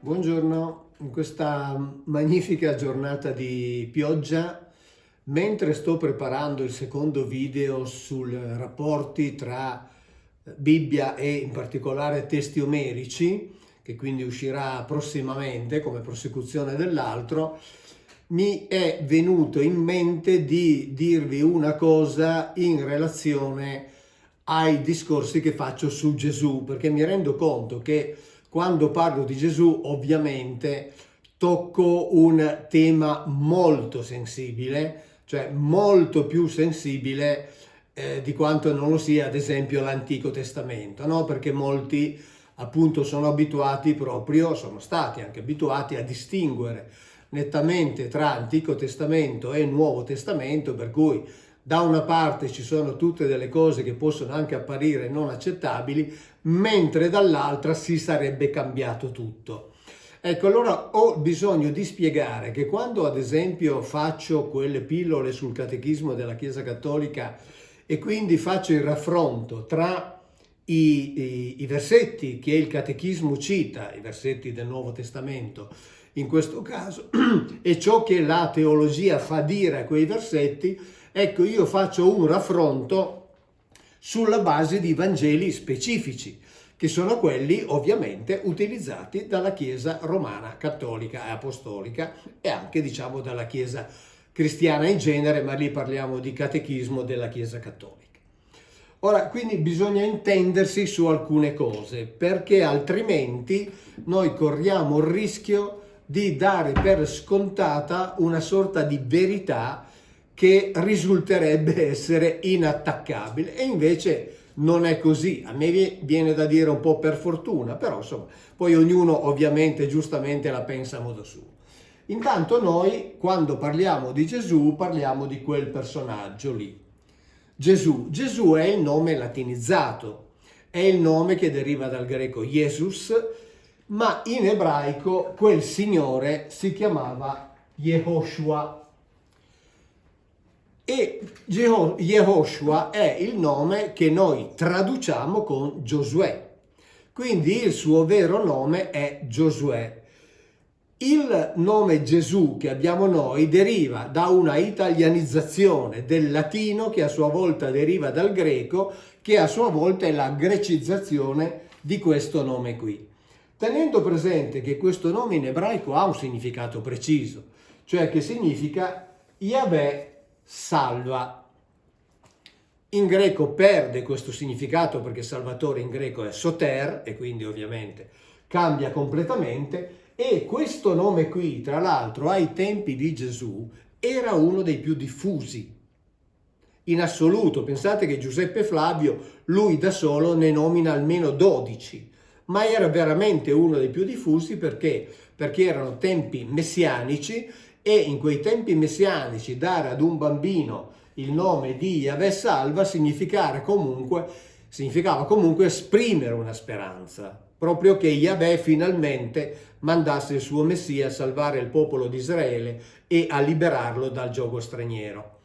Buongiorno, in questa magnifica giornata di pioggia, mentre sto preparando il secondo video sui rapporti tra Bibbia e in particolare testi omerici, che quindi uscirà prossimamente come prosecuzione dell'altro, mi è venuto in mente di dirvi una cosa in relazione ai discorsi che faccio su Gesù, perché mi rendo conto che quando parlo di Gesù ovviamente tocco un tema molto sensibile, cioè molto più sensibile di quanto non lo sia ad esempio l'Antico Testamento, no? Perché molti appunto sono stati anche abituati a distinguere nettamente tra Antico Testamento e Nuovo Testamento, per cui da una parte ci sono tutte delle cose che possono anche apparire non accettabili, mentre dall'altra si sarebbe cambiato tutto. Ecco, allora ho bisogno di spiegare che quando ad esempio faccio quelle pillole sul catechismo della Chiesa Cattolica e quindi faccio il raffronto tra i versetti che il catechismo cita, i versetti del Nuovo Testamento in questo caso, e ciò che la teologia fa dire a quei versetti, ecco, io faccio un raffronto sulla base di Vangeli specifici, che sono quelli ovviamente utilizzati dalla Chiesa romana, cattolica e apostolica e anche diciamo dalla Chiesa cristiana in genere, ma lì parliamo di catechismo della Chiesa cattolica. Ora, quindi bisogna intendersi su alcune cose, perché altrimenti noi corriamo il rischio di dare per scontata una sorta di verità che risulterebbe essere inattaccabile, e invece non è così. A me viene da dire un po' per fortuna, però insomma, poi ognuno ovviamente giustamente la pensa a modo suo. Intanto noi, quando parliamo di Gesù, parliamo di quel personaggio lì. Gesù è il nome latinizzato, è il nome che deriva dal greco Jesus, ma in ebraico quel signore si chiamava Yehoshua. E Yehoshua è il nome che noi traduciamo con Giosuè, quindi il suo vero nome è Giosuè. Il nome Gesù che abbiamo noi deriva da una italianizzazione del latino, che a sua volta deriva dal greco, che a sua volta è la grecizzazione di questo nome qui. Tenendo presente che questo nome in ebraico ha un significato preciso, cioè che significa Yahweh salva. In greco perde questo significato perché Salvatore in greco è soter e quindi ovviamente cambia completamente, e questo nome qui, tra l'altro, ai tempi di Gesù era uno dei più diffusi in assoluto. Pensate che Giuseppe Flavio, lui da solo ne nomina almeno 12, ma era veramente uno dei più diffusi perché erano tempi messianici, e in quei tempi messianici dare ad un bambino il nome di Yahweh salva significava comunque esprimere una speranza, proprio che Yahweh finalmente mandasse il suo Messia a salvare il popolo di Israele e a liberarlo dal giogo straniero.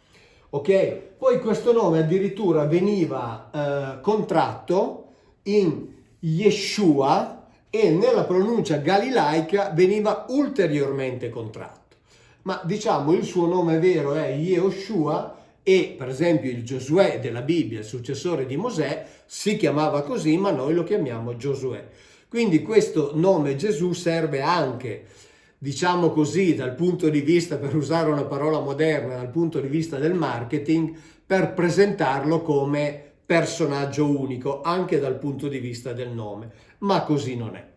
Ok? Poi questo nome addirittura veniva contratto in Yeshua, e nella pronuncia galilaica veniva ulteriormente contratto. Ma diciamo il suo nome vero è Yehoshua, e per esempio il Giosuè della Bibbia, il successore di Mosè, si chiamava così, ma noi lo chiamiamo Giosuè. Quindi questo nome Gesù serve anche, diciamo così, dal punto di vista, per usare una parola moderna, dal punto di vista del marketing, per presentarlo come personaggio unico, anche dal punto di vista del nome, ma così non è.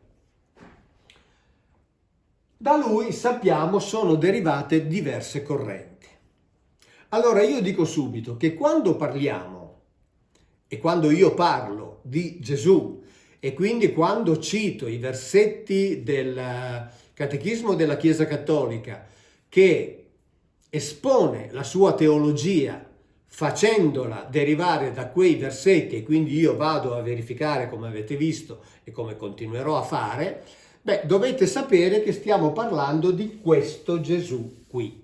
Da lui, sappiamo, sono derivate diverse correnti. Allora io dico subito che quando parliamo, e quando io parlo di Gesù, e quindi quando cito i versetti del Catechismo della Chiesa Cattolica, che espone la sua teologia facendola derivare da quei versetti, e quindi io vado a verificare, come avete visto e come continuerò a fare, dovete sapere che stiamo parlando di questo Gesù qui.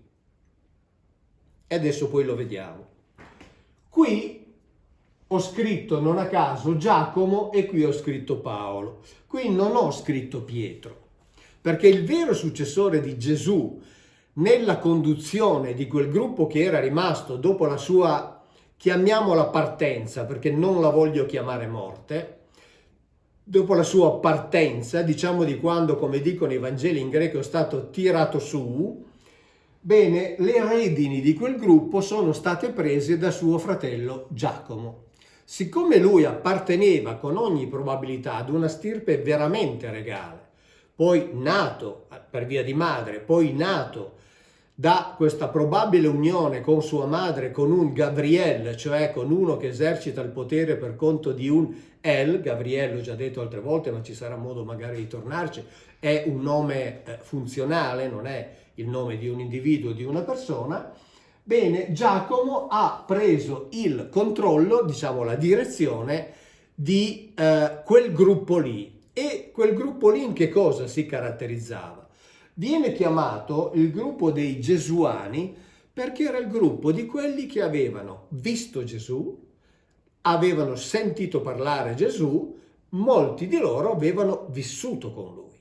E adesso poi lo vediamo. Qui ho scritto non a caso Giacomo e qui ho scritto Paolo. Qui non ho scritto Pietro, perché il vero successore di Gesù nella conduzione di quel gruppo che era rimasto dopo la sua, chiamiamola partenza, perché non la voglio chiamare morte, dopo la sua partenza, diciamo di quando, come dicono i Vangeli in greco, è stato tirato su, bene, le redini di quel gruppo sono state prese da suo fratello Giacomo. Siccome lui apparteneva con ogni probabilità ad una stirpe veramente regale, poi nato per via di madre, poi nato da questa probabile unione con sua madre, con un Gabriel, cioè con uno che esercita il potere per conto di un El, Gabriel l'ho già detto altre volte, ma ci sarà modo magari di tornarci, è un nome funzionale, non è il nome di un individuo, di una persona. Bene, Giacomo ha preso il controllo, diciamo la direzione di quel gruppo lì. E quel gruppo lì in che cosa si caratterizzava? Viene chiamato il gruppo dei Gesuani perché era il gruppo di quelli che avevano visto Gesù, avevano sentito parlare Gesù, molti di loro avevano vissuto con lui.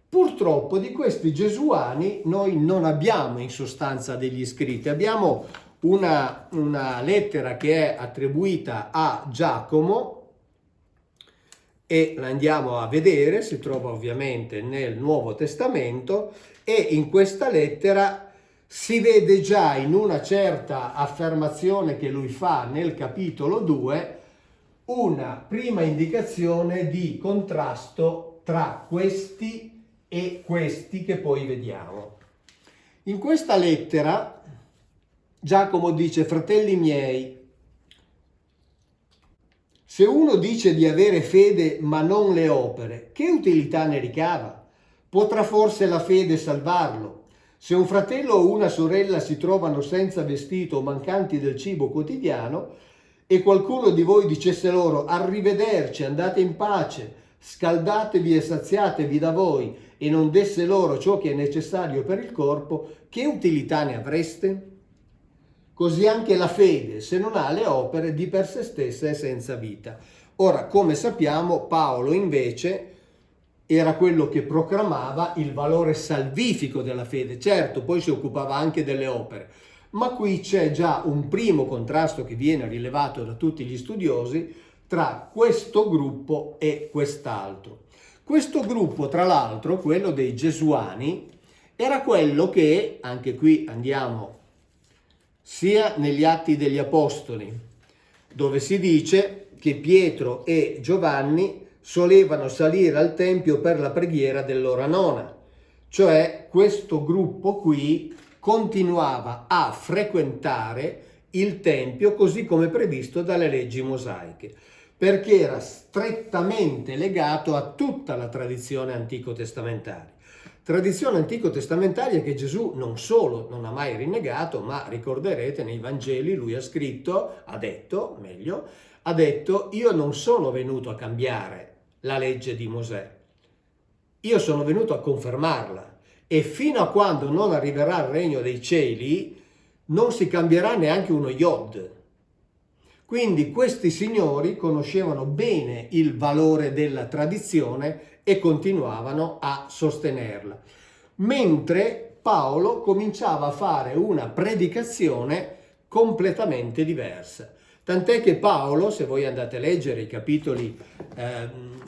Purtroppo di questi Gesuani noi non abbiamo in sostanza degli scritti, abbiamo una lettera che è attribuita a Giacomo e la andiamo a vedere, si trova ovviamente nel Nuovo Testamento e in questa lettera si vede già in una certa affermazione che lui fa nel capitolo 2 una prima indicazione di contrasto tra questi e questi che poi vediamo. In questa lettera Giacomo dice: fratelli miei, se uno dice di avere fede ma non le opere, che utilità ne ricava? Potrà forse la fede salvarlo? Se un fratello o una sorella si trovano senza vestito o mancanti del cibo quotidiano e qualcuno di voi dicesse loro: arrivederci, andate in pace, scaldatevi e saziatevi da voi, e non desse loro ciò che è necessario per il corpo, che utilità ne avreste? Così anche la fede, se non ha le opere, di per sé stessa è senza vita. Ora, come sappiamo, Paolo invece era quello che proclamava il valore salvifico della fede. Certo, poi si occupava anche delle opere, ma qui c'è già un primo contrasto che viene rilevato da tutti gli studiosi tra questo gruppo e quest'altro. Questo gruppo, tra l'altro, quello dei Gesuani, era quello che, anche qui andiamo sia negli Atti degli Apostoli, dove si dice che Pietro e Giovanni solevano salire al Tempio per la preghiera dell'ora nona, cioè questo gruppo qui continuava a frequentare il Tempio così come previsto dalle leggi mosaiche, perché era strettamente legato a tutta la tradizione antico-testamentaria. Tradizione antico-testamentaria che Gesù non solo non ha mai rinnegato, ma ricorderete nei Vangeli lui ha detto: io non sono venuto a cambiare la legge di Mosè, io sono venuto a confermarla, e fino a quando non arriverà il regno dei cieli non si cambierà neanche uno iod. Quindi questi signori conoscevano bene il valore della tradizione e continuavano a sostenerla. Mentre Paolo cominciava a fare una predicazione completamente diversa. Tant'è che Paolo, se voi andate a leggere i capitoli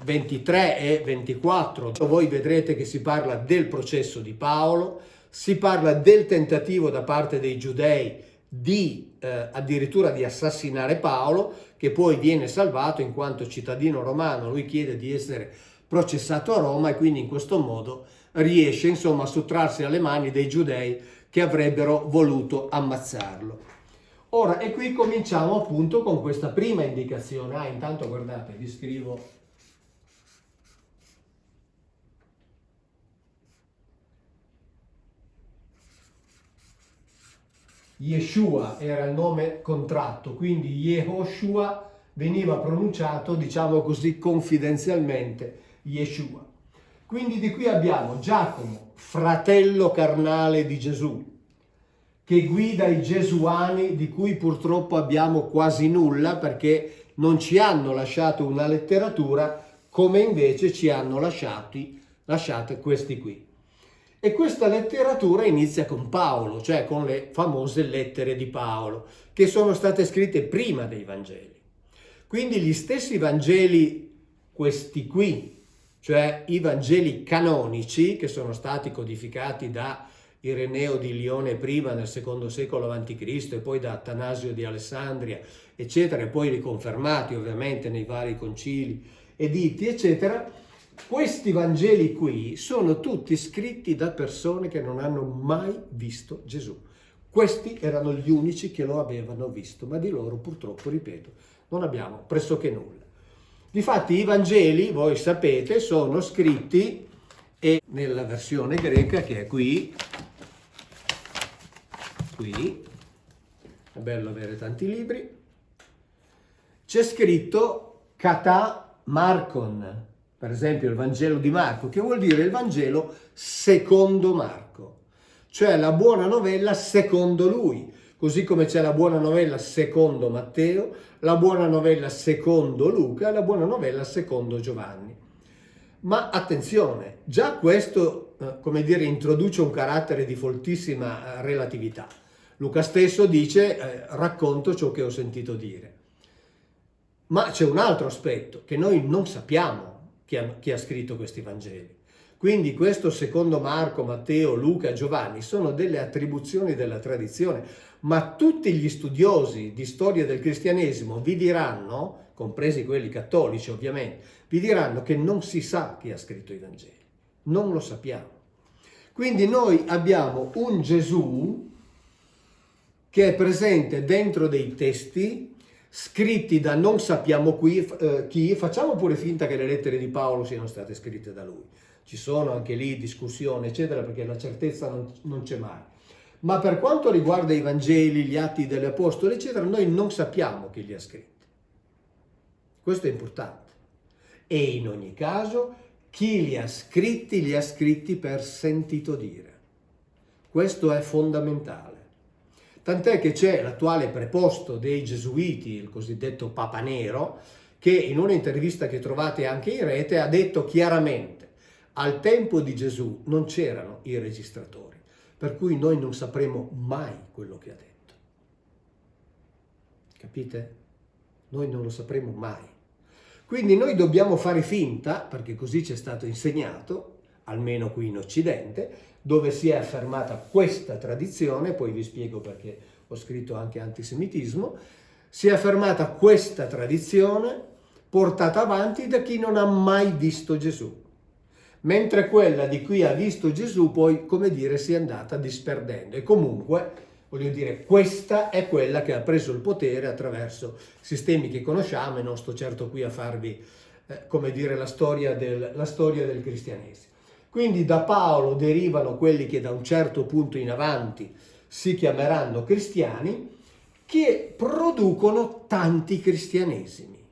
23 e 24, voi vedrete che si parla del processo di Paolo, si parla del tentativo da parte dei giudei di addirittura di assassinare Paolo, che poi viene salvato in quanto cittadino romano. Lui chiede di essere processato a Roma e quindi in questo modo riesce insomma a sottrarsi alle mani dei giudei che avrebbero voluto ammazzarlo. Ora, e qui cominciamo appunto con questa prima indicazione. Intanto guardate, vi scrivo. Yeshua era il nome contratto, quindi Yehoshua veniva pronunciato, diciamo così, confidenzialmente Yeshua. Quindi di qui abbiamo Giacomo, fratello carnale di Gesù, che guida i Gesuani, di cui purtroppo abbiamo quasi nulla perché non ci hanno lasciato una letteratura, come invece ci hanno lasciati lasciate questi qui. E questa letteratura inizia con Paolo, cioè con le famose lettere di Paolo, che sono state scritte prima dei Vangeli. Quindi gli stessi Vangeli, questi qui, cioè i Vangeli canonici, che sono stati codificati da Ireneo di Lione prima nel secondo secolo a.C. e poi da Atanasio di Alessandria, eccetera, e poi riconfermati ovviamente nei vari concili, editti, eccetera. Questi Vangeli qui sono tutti scritti da persone che non hanno mai visto Gesù. Questi erano gli unici che lo avevano visto, ma di loro purtroppo, ripeto, non abbiamo pressoché nulla. Difatti i Vangeli, voi sapete, sono scritti e nella versione greca che è qui, è bello avere tanti libri, c'è scritto Kata Markon, per esempio il Vangelo di Marco, che vuol dire il Vangelo secondo Marco, cioè la buona novella secondo lui, così come c'è la buona novella secondo Matteo, la buona novella secondo Luca e la buona novella secondo Giovanni. Ma attenzione, già questo, come dire, introduce un carattere di foltissima relatività. Luca stesso dice, racconto ciò che ho sentito dire. Ma c'è un altro aspetto, che noi non sappiamo chi ha scritto questi Vangeli. Quindi questo secondo Marco, Matteo, Luca e Giovanni sono delle attribuzioni della tradizione, ma tutti gli studiosi di storia del cristianesimo vi diranno, compresi quelli cattolici ovviamente, vi diranno che non si sa chi ha scritto i Vangeli, non lo sappiamo. Quindi noi abbiamo un Gesù che è presente dentro dei testi scritti da non sappiamo chi, facciamo pure finta che le lettere di Paolo siano state scritte da lui. Ci sono anche lì discussioni, eccetera, perché la certezza non c'è mai. Ma per quanto riguarda i Vangeli, gli Atti degli Apostoli, eccetera, noi non sappiamo chi li ha scritti. Questo è importante. E in ogni caso, chi li ha scritti per sentito dire. Questo è fondamentale. Tant'è che c'è l'attuale preposto dei Gesuiti, il cosiddetto Papa Nero, che in un'intervista che trovate anche in rete ha detto chiaramente: al tempo di Gesù non c'erano i registratori, per cui noi non sapremo mai quello che ha detto. Capite? Noi non lo sapremo mai. Quindi noi dobbiamo fare finta, perché così ci è stato insegnato, almeno qui in Occidente, dove si è affermata questa tradizione, poi vi spiego perché ho scritto anche antisemitismo, si è affermata questa tradizione portata avanti da chi non ha mai visto Gesù, mentre quella di chi ha visto Gesù poi, come dire, si è andata disperdendo. E comunque, voglio dire, questa è quella che ha preso il potere attraverso sistemi che conosciamo, e non sto certo qui a farvi, come dire, la storia del cristianesimo. Quindi da Paolo derivano quelli che da un certo punto in avanti si chiameranno cristiani, che producono tanti cristianesimi,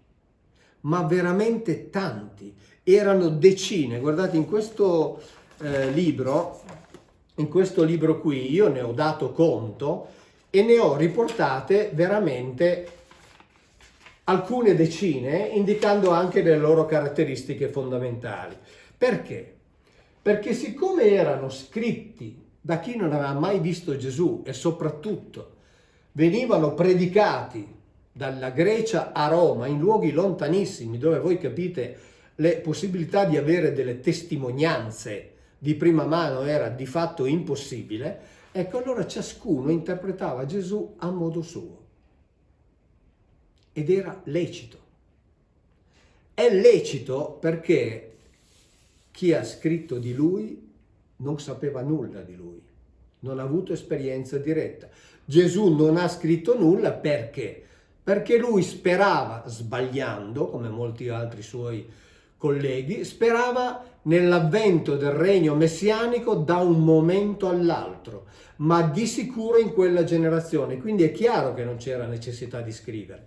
ma veramente tanti. Erano decine. Guardate, in questo libro qui io ne ho dato conto e ne ho riportate veramente alcune decine, indicando anche le loro caratteristiche fondamentali. Perché? Perché siccome erano scritti da chi non aveva mai visto Gesù e soprattutto venivano predicati dalla Grecia a Roma, in luoghi lontanissimi, dove voi capite le possibilità di avere delle testimonianze di prima mano era di fatto impossibile, ecco, allora ciascuno interpretava Gesù a modo suo. Ed era lecito. È lecito perché chi ha scritto di lui non sapeva nulla di lui, non ha avuto esperienza diretta. Gesù non ha scritto nulla perché? Perché lui sperava, sbagliando, come molti altri suoi colleghi, sperava nell'avvento del regno messianico da un momento all'altro, ma di sicuro in quella generazione. Quindi è chiaro che non c'era necessità di scrivere.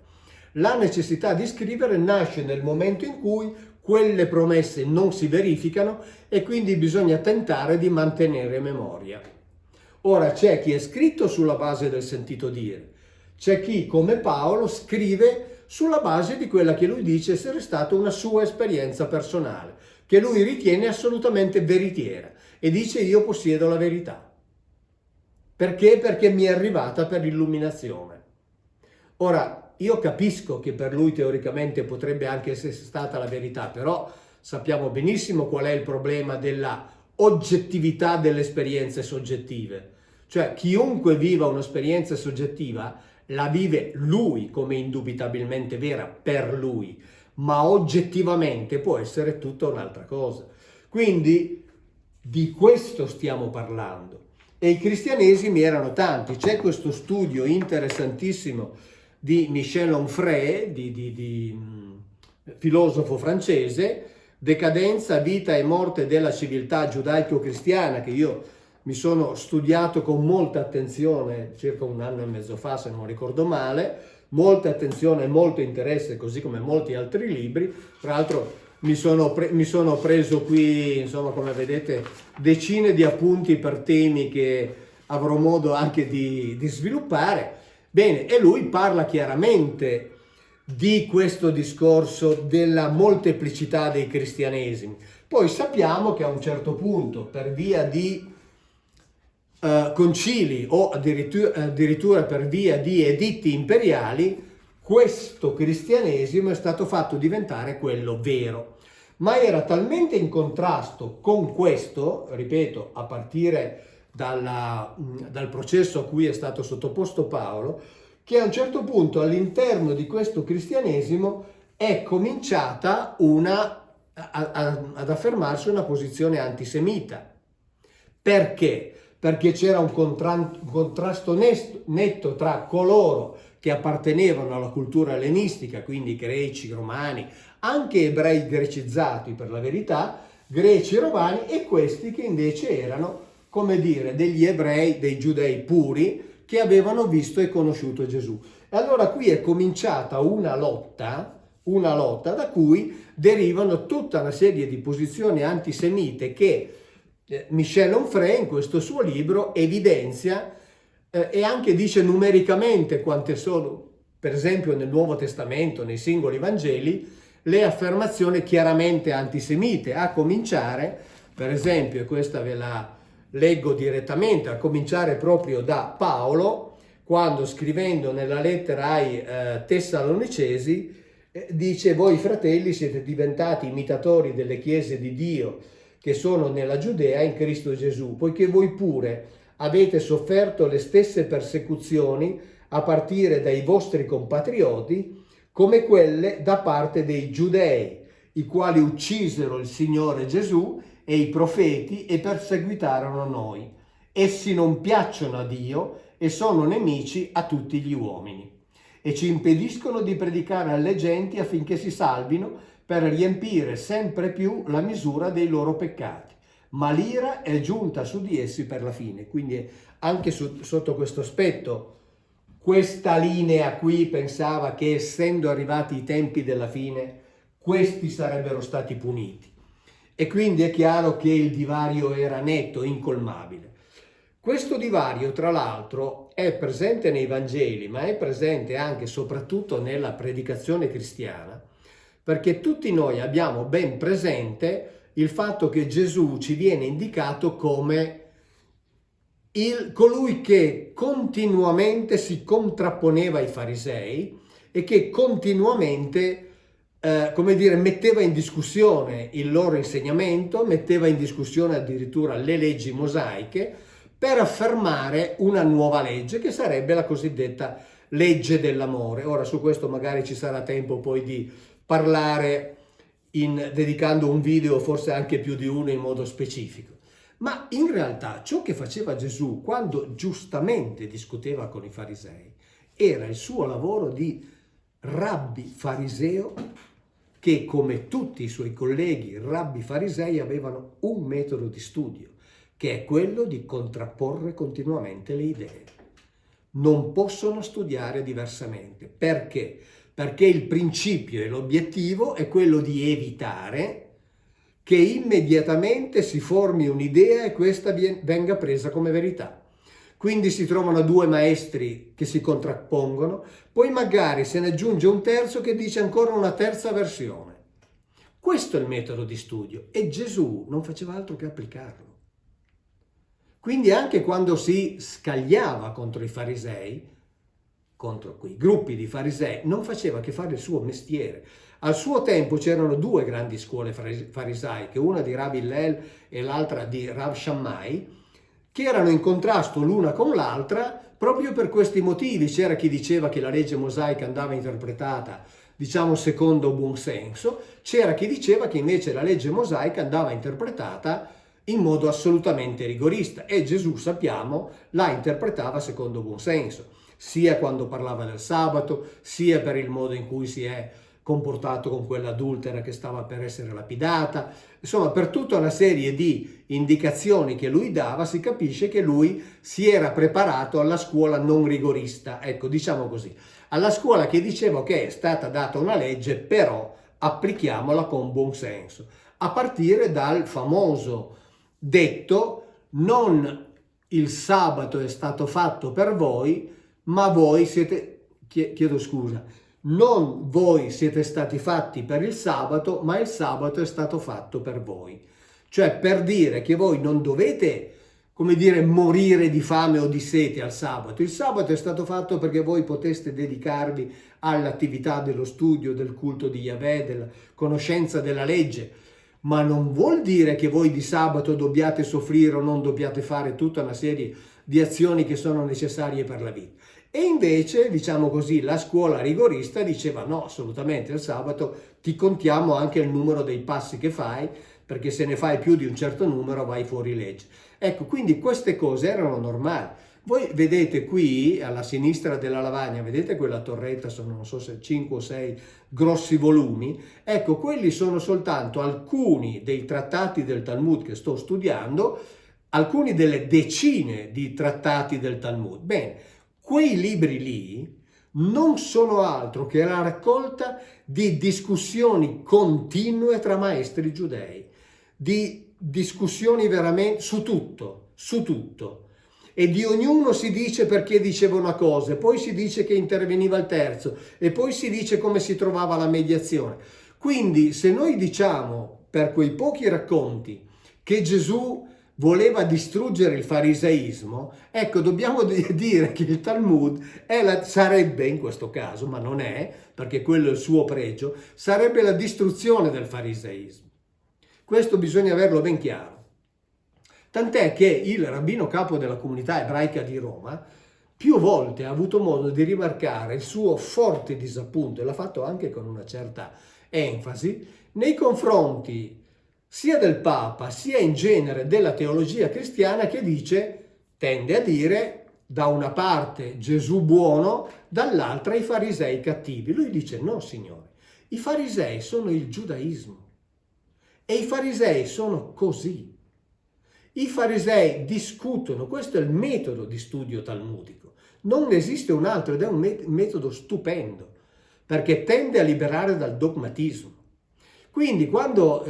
La necessità di scrivere nasce nel momento in cui quelle promesse non si verificano e quindi bisogna tentare di mantenere memoria. Ora c'è chi è scritto sulla base del sentito dire, c'è chi come Paolo scrive sulla base di quella che lui dice essere stata una sua esperienza personale. che lui ritiene assolutamente veritiera e dice io possiedo la verità. Perché? Perché mi è arrivata per illuminazione. Ora, io capisco che per lui teoricamente potrebbe anche essere stata la verità, però sappiamo benissimo qual è il problema della oggettività delle esperienze soggettive. Cioè, chiunque viva un'esperienza soggettiva la vive lui come indubitabilmente vera per lui, ma oggettivamente può essere tutta un'altra cosa. Quindi di questo stiamo parlando. E i cristianesimi erano tanti. C'è questo studio interessantissimo di Michel Onfray, di filosofo francese, Decadenza, vita e morte della civiltà giudaico-cristiana, che io mi sono studiato con molta attenzione circa 1 anno e mezzo fa, se non ricordo male, molta attenzione e molto interesse, così come molti altri libri. Tra l'altro mi sono preso qui, insomma, come vedete, decine di appunti per temi che avrò modo anche di sviluppare. Bene, e lui parla chiaramente di questo discorso della molteplicità dei cristianesimi. Poi sappiamo che a un certo punto, per via di concili o addirittura per via di editti imperiali, questo cristianesimo è stato fatto diventare quello vero. Ma era talmente in contrasto con questo, ripeto, a partire dal processo a cui è stato sottoposto Paolo, che a un certo punto all'interno di questo cristianesimo è cominciata ad affermarsi una posizione antisemita. Perché? Perché c'era un contrasto netto tra coloro che appartenevano alla cultura ellenistica, quindi greci, romani, anche ebrei grecizzati per la verità, greci e romani, e questi che invece erano, come dire, degli ebrei, dei giudei puri, che avevano visto e conosciuto Gesù. E allora qui è cominciata una lotta da cui derivano tutta una serie di posizioni antisemite che Michel Onfray in questo suo libro evidenzia e anche dice numericamente quante sono, per esempio nel Nuovo Testamento, nei singoli Vangeli, le affermazioni chiaramente antisemite, a cominciare, per esempio, e questa ve la leggo direttamente, a cominciare proprio da Paolo, quando scrivendo nella lettera ai Tessalonicesi dice: voi fratelli siete diventati imitatori delle chiese di Dio che sono nella Giudea in Cristo Gesù, poiché voi pure avete sofferto le stesse persecuzioni a partire dai vostri compatrioti, come quelle da parte dei giudei, i quali uccisero il Signore Gesù e i profeti e perseguitarono noi. Essi non piacciono a Dio e sono nemici a tutti gli uomini e ci impediscono di predicare alle genti affinché si salvino per riempire sempre più la misura dei loro peccati. Ma l'ira è giunta su di essi per la fine. Quindi anche sotto questo aspetto, questa linea qui pensava che essendo arrivati i tempi della fine, questi sarebbero stati puniti. E quindi è chiaro che il divario era netto, incolmabile. Questo divario, tra l'altro, è presente nei Vangeli, ma è presente anche e soprattutto nella predicazione cristiana, perché tutti noi abbiamo ben presente il fatto che Gesù ci viene indicato come colui che continuamente si contrapponeva ai farisei e che continuamente metteva in discussione il loro insegnamento, metteva in discussione addirittura le leggi mosaiche per affermare una nuova legge che sarebbe la cosiddetta legge dell'amore. Ora su questo magari ci sarà tempo poi di parlare dedicando un video, forse anche più di uno in modo specifico. Ma in realtà ciò che faceva Gesù quando giustamente discuteva con i farisei era il suo lavoro di rabbi fariseo, che come tutti i suoi colleghi rabbi farisei avevano un metodo di studio, che è quello di contrapporre continuamente le idee. Non possono studiare diversamente. Perché? Perché il principio e l'obiettivo è quello di evitare che immediatamente si formi un'idea e questa venga presa come verità. Quindi si trovano due maestri che si contrappongono, poi magari se ne aggiunge un terzo che dice ancora una terza versione. Questo è il metodo di studio e Gesù non faceva altro che applicarlo. Quindi anche quando si scagliava contro i farisei, contro quei gruppi di farisei, non faceva che fare il suo mestiere. Al suo tempo c'erano due grandi scuole farisaiche, una di Rabbi Hillel e l'altra di Rav Shammai, che erano in contrasto l'una con l'altra proprio per questi motivi. C'era chi diceva che la legge mosaica andava interpretata, diciamo, secondo buon senso, c'era chi diceva che invece la legge mosaica andava interpretata in modo assolutamente rigorista e Gesù, sappiamo, la interpretava secondo buon senso, sia quando parlava del sabato, sia per il modo in cui si è comportato con quella adultera che stava per essere lapidata. Insomma, per tutta una serie di indicazioni che lui dava si capisce che lui si era preparato alla scuola non rigorista, ecco, diciamo così, alla scuola che diceva che è stata data una legge, però applichiamola con buon senso, a partire dal famoso detto: non il sabato è stato fatto per voi, ma voi siete, chiedo scusa, non voi siete stati fatti per il sabato, ma il sabato è stato fatto per voi. Cioè, per dire che voi non dovete, come dire, morire di fame o di sete al sabato. Il sabato è stato fatto perché voi poteste dedicarvi all'attività dello studio, del culto di Yahweh, della conoscenza della legge, ma non vuol dire che voi di sabato dobbiate soffrire o non dobbiate fare tutta una serie di azioni che sono necessarie per la vita. E invece, diciamo così, la scuola rigorista diceva no, assolutamente, il sabato ti contiamo anche il numero dei passi che fai, perché se ne fai più di un certo numero vai fuori legge. Ecco, quindi queste cose erano normali. Voi vedete qui, alla sinistra della lavagna, vedete quella torretta, sono non so se 5 o 6 grossi volumi? Ecco, quelli sono soltanto alcuni dei trattati del Talmud che sto studiando, alcuni delle decine di trattati del Talmud. Bene, quei libri lì non sono altro che la raccolta di discussioni continue tra maestri giudei, di discussioni veramente su tutto, e di ognuno si dice perché diceva una cosa, poi si dice che interveniva il terzo e poi si dice come si trovava la mediazione. Quindi se noi diciamo per quei pochi racconti che Gesù voleva distruggere il fariseismo, ecco, dobbiamo dire che il Talmud sarebbe in questo caso, ma non è, perché quello è il suo pregio, sarebbe la distruzione del fariseismo. Questo bisogna averlo ben chiaro. Tant'è che il rabbino capo della comunità ebraica di Roma più volte ha avuto modo di rimarcare il suo forte disappunto, e l'ha fatto anche con una certa enfasi, nei confronti sia del Papa sia in genere della teologia cristiana, che tende a dire da una parte Gesù buono, dall'altra i farisei cattivi. Lui dice no, signore, i farisei sono il giudaismo e i farisei sono così. I farisei discutono, questo è il metodo di studio talmudico, non esiste un altro ed è un metodo stupendo, perché tende a liberare dal dogmatismo. Quindi quando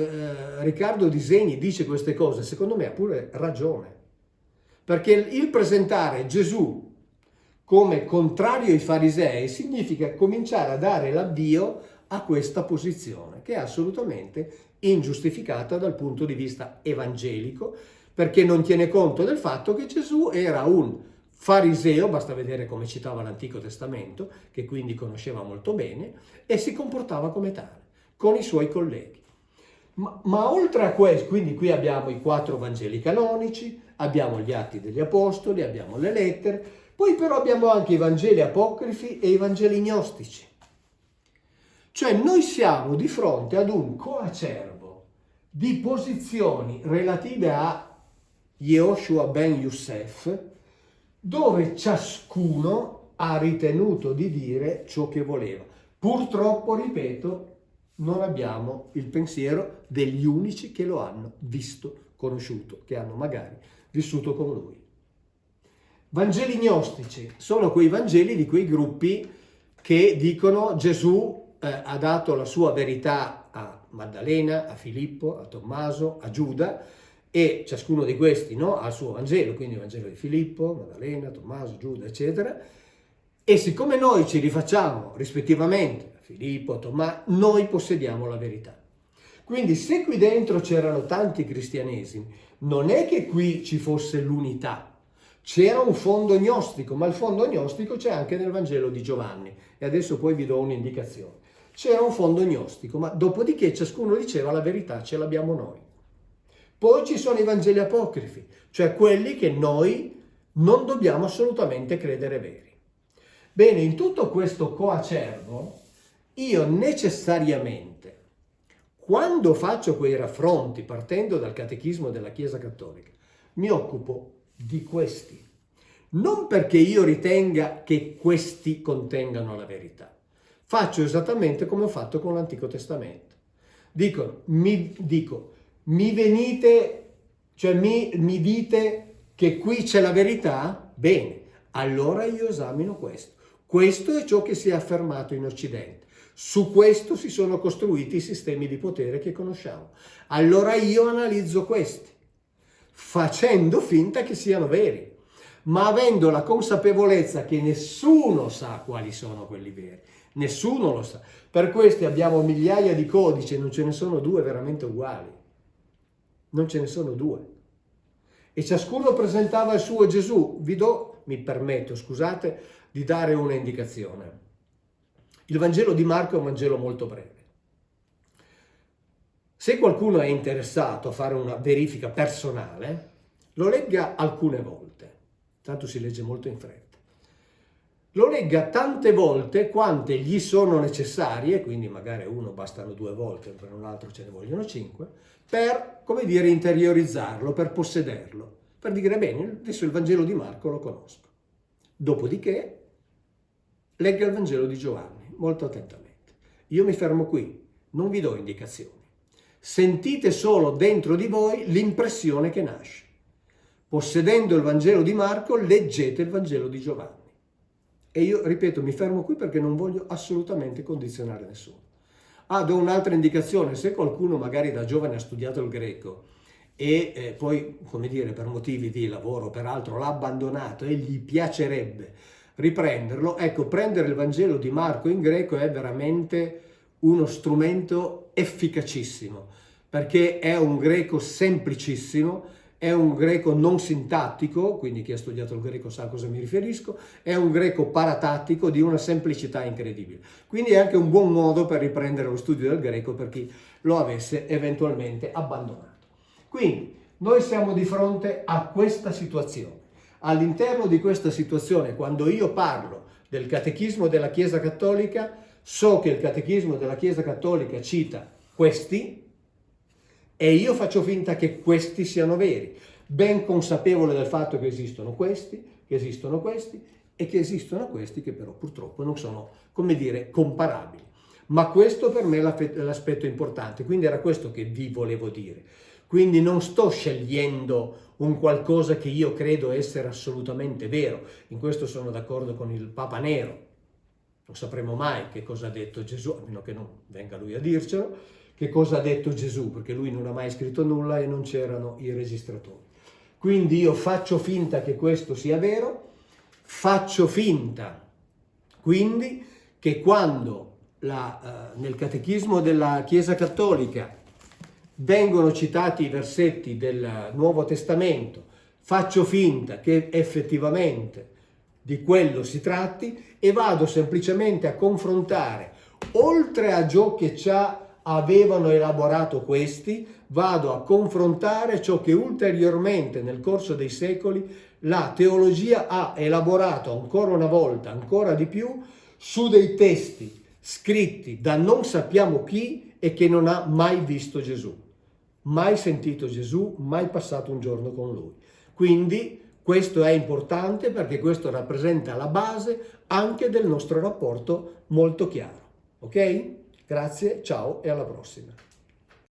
Riccardo Disegni dice queste cose, secondo me ha pure ragione, perché il presentare Gesù come contrario ai farisei significa cominciare a dare l'avvio a questa posizione, che è assolutamente ingiustificata dal punto di vista evangelico, perché non tiene conto del fatto che Gesù era un fariseo, basta vedere come citava l'Antico Testamento, che quindi conosceva molto bene, e si comportava come tale, con i suoi colleghi. Ma oltre a questo, quindi qui abbiamo i 4 Vangeli canonici, abbiamo gli Atti degli Apostoli, abbiamo le lettere, poi però abbiamo anche i Vangeli apocrifi e i Vangeli gnostici. Cioè noi siamo di fronte ad un coacervo di posizioni relative a Yehoshua ben Yosef, dove ciascuno ha ritenuto di dire ciò che voleva. Purtroppo, ripeto, non abbiamo il pensiero degli unici che lo hanno visto, conosciuto, che hanno magari vissuto con lui. Vangeli gnostici sono quei Vangeli di quei gruppi che dicono Gesù ha dato la sua verità a Maddalena, a Filippo, a Tommaso, a Giuda, e ciascuno di questi ha il suo Vangelo, quindi il Vangelo di Filippo, Maddalena, Tommaso, Giuda, eccetera. E siccome noi ci rifacciamo rispettivamente a Filippo, a Tommaso, noi possediamo la verità. Quindi se qui dentro c'erano tanti cristianesimi, non è che qui ci fosse l'unità. C'era un fondo gnostico, ma il fondo gnostico c'è anche nel Vangelo di Giovanni. E adesso poi vi do un'indicazione. C'era un fondo gnostico, ma dopodiché ciascuno diceva la verità ce l'abbiamo noi. Poi ci sono i Vangeli apocrifi, cioè quelli che noi non dobbiamo assolutamente credere veri. Bene, in tutto questo coacervo, io necessariamente, quando faccio quei raffronti partendo dal catechismo della Chiesa Cattolica, mi occupo di questi. Non perché io ritenga che questi contengano la verità. Faccio esattamente come ho fatto con l'Antico Testamento. Mi venite, cioè mi dite che qui c'è la verità? Bene, allora io esamino questo. Questo è ciò che si è affermato in Occidente. Su questo si sono costruiti i sistemi di potere che conosciamo. Allora io analizzo questi, facendo finta che siano veri, ma avendo la consapevolezza che nessuno sa quali sono quelli veri. Nessuno lo sa. Per questi abbiamo migliaia di codici e non ce ne sono due veramente uguali. Non ce ne sono due. E ciascuno presentava il suo Gesù. Mi permetto, scusate, di dare una indicazione. Il Vangelo di Marco è un Vangelo molto breve. Se qualcuno è interessato a fare una verifica personale, lo legga alcune volte, tanto si legge molto in fretta. Lo legga tante volte quante gli sono necessarie, quindi magari uno bastano 2 volte, per un altro ce ne vogliono 5, per, come dire, interiorizzarlo, per possederlo, per dire bene, adesso il Vangelo di Marco lo conosco. Dopodiché legga il Vangelo di Giovanni, molto attentamente. Io mi fermo qui, non vi do indicazioni. Sentite solo dentro di voi l'impressione che nasce. Possedendo il Vangelo di Marco, leggete il Vangelo di Giovanni. E io, ripeto, mi fermo qui perché non voglio assolutamente condizionare nessuno. Do un'altra indicazione. Se qualcuno magari da giovane ha studiato il greco e poi, come dire, per motivi di lavoro, peraltro l'ha abbandonato e gli piacerebbe riprenderlo, ecco, prendere il Vangelo di Marco in greco è veramente uno strumento efficacissimo, perché è un greco semplicissimo, è un greco non sintattico, quindi chi ha studiato il greco sa a cosa mi riferisco, è un greco paratattico di una semplicità incredibile. Quindi è anche un buon modo per riprendere lo studio del greco per chi lo avesse eventualmente abbandonato. Quindi noi siamo di fronte a questa situazione. All'interno di questa situazione, quando io parlo del catechismo della Chiesa Cattolica, so che il catechismo della Chiesa Cattolica cita questi e io faccio finta che questi siano veri, ben consapevole del fatto che esistono questi e che esistono questi che però purtroppo non sono, come dire, comparabili. Ma questo per me è l'aspetto importante, quindi era questo che vi volevo dire. Quindi non sto scegliendo un qualcosa che io credo essere assolutamente vero. In questo sono d'accordo con il Papa Nero. Non sapremo mai che cosa ha detto Gesù, a meno che non venga lui a dircelo, che cosa ha detto Gesù, perché lui non ha mai scritto nulla e non c'erano i registratori. Quindi io faccio finta che questo sia vero, faccio finta quindi che quando nel catechismo della Chiesa Cattolica vengono citati i versetti del Nuovo Testamento, faccio finta che effettivamente di quello si tratti e vado semplicemente a confrontare, oltre a ciò che già avevano elaborato questi, vado a confrontare ciò che ulteriormente nel corso dei secoli la teologia ha elaborato ancora una volta, ancora di più, su dei testi scritti da non sappiamo chi e che non ha mai visto Gesù, mai sentito Gesù, mai passato un giorno con lui. Quindi questo è importante perché questo rappresenta la base anche del nostro rapporto molto chiaro. Ok? Grazie, ciao e alla prossima.